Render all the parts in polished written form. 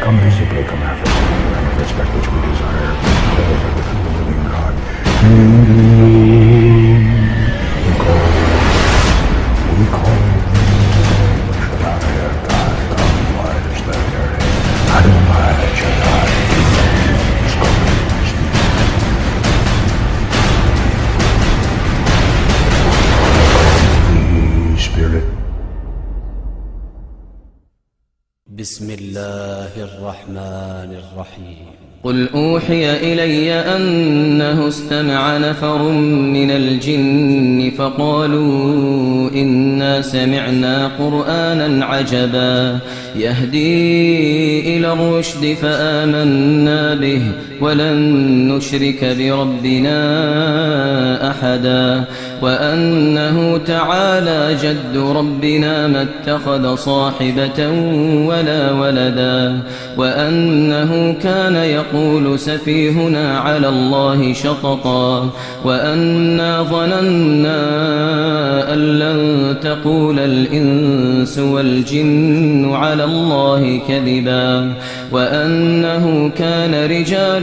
come visibly, come after us, and respect which we desire, over the true living God. We call Shaddai, God, come, lives that are Adonai, Shaddai, the Spirit. بسم الله الرحمن الرحيم قل أوحي إلي أنه استمع نفر من الجن فقالوا إنا سمعنا قرآنا عجبا يهدي إلى الرشد فآمنا به ولن نشرك بربنا أحدا وأنه تعالى جد ربنا ما اتخذ صاحبة ولا ولدا وأنه كان يقول سفيهنا على الله شططا وأنا ظننا أن لن تقول الإنس والجن على الله كذبا وأنه كان رجال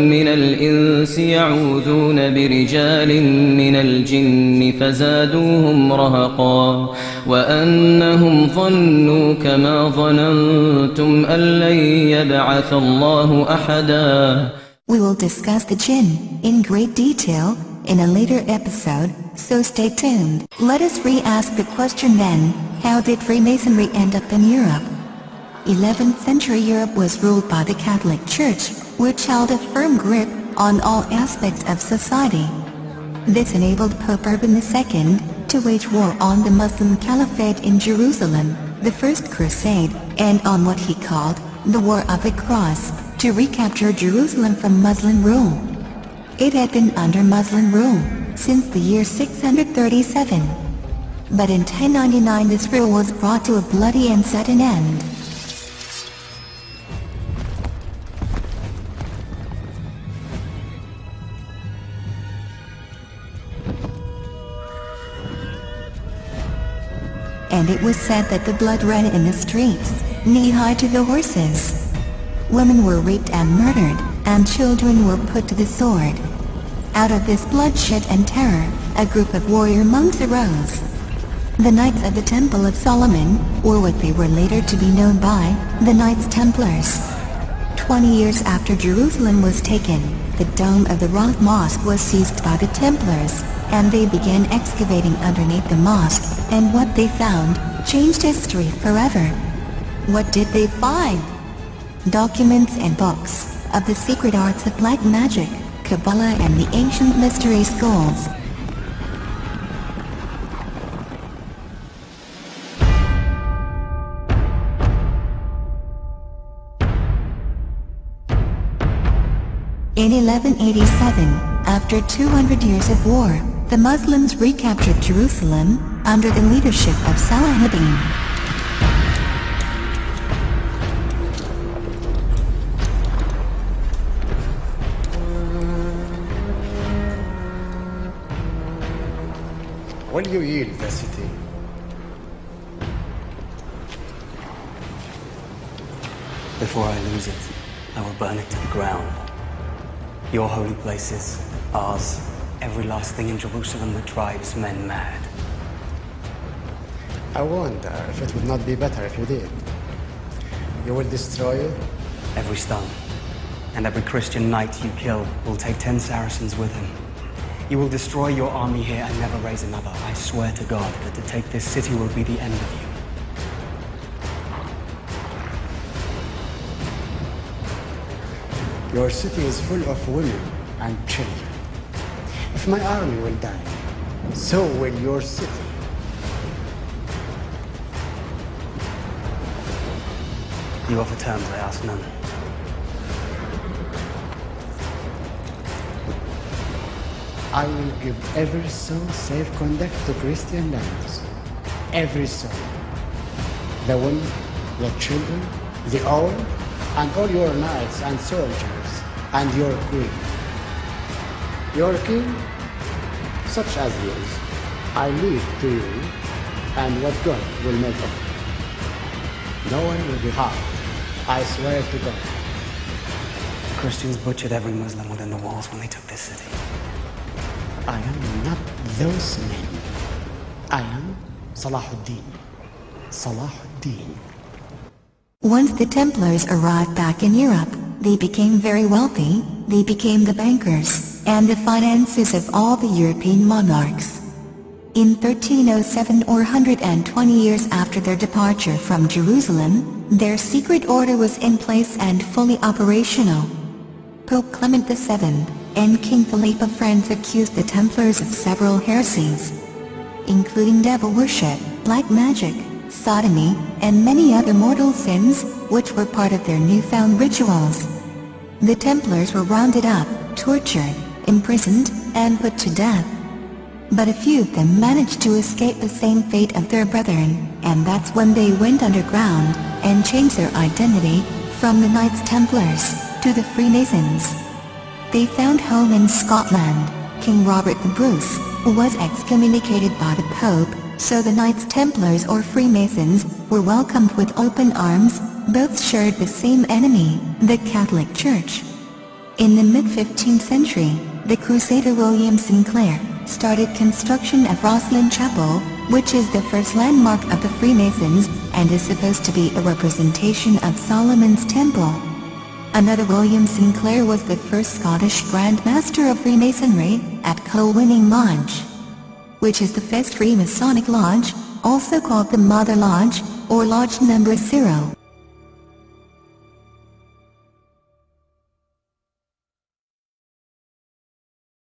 من الإنس يعوذون برجال من الجن فزادوهم رهقا وأنهم ظنوا كما ظننتم أن لن يبعث الله أحدا. We will discuss the jinn in great detail in a later episode, so stay tuned. Let us re-ask the question then, how did Freemasonry end up in Europe? 11th century Europe was ruled by the Catholic Church, which held a firm grip on all aspects of society. This enabled Pope Urban II to wage war on the Muslim Caliphate in Jerusalem, the First Crusade, and on what he called the War of the Cross, to recapture Jerusalem from Muslim rule. It had been under Muslim rule since the year 637. But in 1099 this rule was brought to a bloody and sudden end. And it was said that the blood ran in the streets, knee-high to the horses. Women were raped and murdered, and children were put to the sword. Out of this bloodshed and terror, a group of warrior monks arose. The Knights of the Temple of Solomon, or what they were later to be known by, the Knights Templars. 20 years after Jerusalem was taken, the dome of the Rock Mosque was seized by the Templars, and they began excavating underneath the mosque, and what they found changed history forever. What did they find? Documents and books of the secret arts of black magic, Kabbalah and the ancient mystery schools. In 1187, after 200 years of war, the Muslims recaptured Jerusalem under the leadership of Saladin. Will you yield the city? Before I lose it, I will burn it to the ground. Your holy places, ours, every last thing in Jerusalem that drives men mad. I wonder if it would not be better if you did. You will destroy it? Every stone, and every Christian knight you kill will take 10 Saracens with him. You will destroy your army here and never raise another. I swear to God that to take this city will be the end of you. Your city is full of women and children. If my army will die, so will your city. You offer terms, I ask none. I will give every soul safe conduct to Christian lands. Every soul. The women, the children, the old, and all your knights and soldiers, and your queen. Your king, such as he is, I leave to you, and what God will make of it. No one will be harmed, I swear to God. Christians butchered every Muslim within the walls when they took this city. I am not those men. I am Salahuddin. Salahuddin. Once the Templars arrived back in Europe, they became very wealthy, they became the bankers, and the finances of all the European monarchs. In 1307, or 120 years after their departure from Jerusalem, their secret order was in place and fully operational. Pope Clement VII and King Philip of France accused the Templars of several heresies, including devil worship, black magic, sodomy, and many other mortal sins, which were part of their newfound rituals. The Templars were rounded up, tortured, imprisoned, and put to death. But a few of them managed to escape the same fate of their brethren, and that's when they went underground, and changed their identity, from the Knights Templars, to the Freemasons. They found home in Scotland. King Robert the Bruce was excommunicated by the Pope, so the Knights Templars or Freemasons were welcomed with open arms. Both shared the same enemy, the Catholic Church. In the mid-15th century, the Crusader William Sinclair started construction of Rosslyn Chapel, which is the first landmark of the Freemasons, and is supposed to be a representation of Solomon's Temple. Another William Sinclair was the first Scottish Grand Master of Freemasonry, at Colwynning Lodge, which is the first Freemasonic lodge, also called the Mother Lodge, or Lodge Number 0.